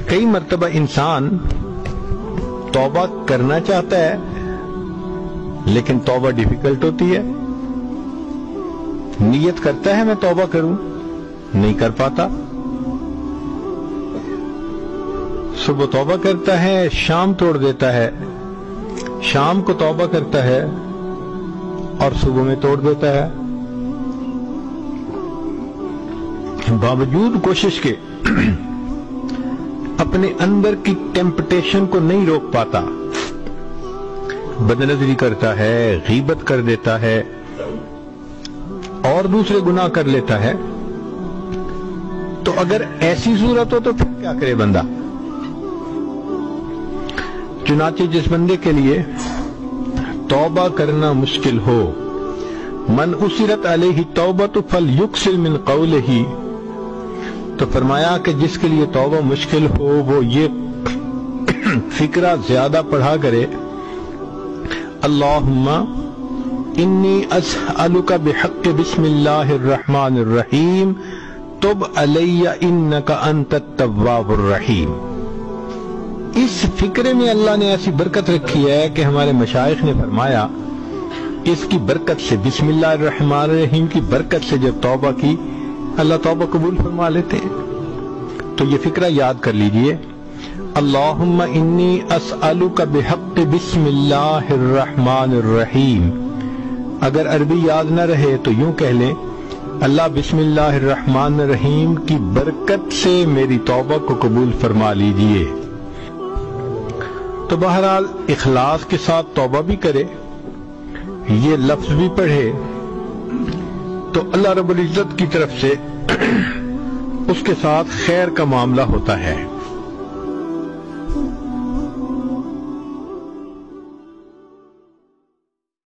کئی مرتبہ انسان توبہ کرنا چاہتا ہے لیکن توبہ ڈیفیکلٹ ہوتی ہے. نیت کرتا ہے میں توبہ کروں، نہیں کر پاتا. صبح توبہ کرتا ہے، شام توڑ دیتا ہے، شام کو توبہ کرتا ہے اور صبح میں توڑ دیتا ہے. باوجود کوشش کے اپنے اندر کی ٹیمپٹیشن کو نہیں روک پاتا، بدنظری کرتا ہے، غیبت کر دیتا ہے اور دوسرے گناہ کر لیتا ہے. تو اگر ایسی صورت ہو تو پھر کیا کرے بندہ؟ چنانچہ جس بندے کے لیے توبہ کرنا مشکل ہو، من اسرت علیہ توبۃ فلیکثر من قولہ، تو فرمایا کہ جس کے لیے توبہ مشکل ہو وہ یہ فکرہ زیادہ پڑھا کرے، اللہم انی اسألک بحق بسم اللہ الرحمن الرحیم تب علی انک انت التواب الرحیم. اس فکرے میں اللہ نے ایسی برکت رکھی ہے کہ ہمارے مشائخ نے فرمایا اس کی برکت سے، بسم اللہ الرحمن الرحیم کی برکت سے جب توبہ کی اللہ توبہ قبول فرما لیتے ہیں. تو یہ فکرہ یاد کر لیجئے، اللہم انی اسألک بحق بسم اللہ الرحمن الرحیم. اگر عربی یاد نہ رہے تو یوں کہہ لیں، اللہ بسم اللہ الرحمن الرحیم کی برکت سے میری توبہ کو قبول فرما لیجئے. تو بہرحال اخلاص کے ساتھ توبہ بھی کرے، یہ لفظ بھی پڑھے تو اللہ رب العزت کی طرف سے اس کے ساتھ خیر کا معاملہ ہوتا ہے.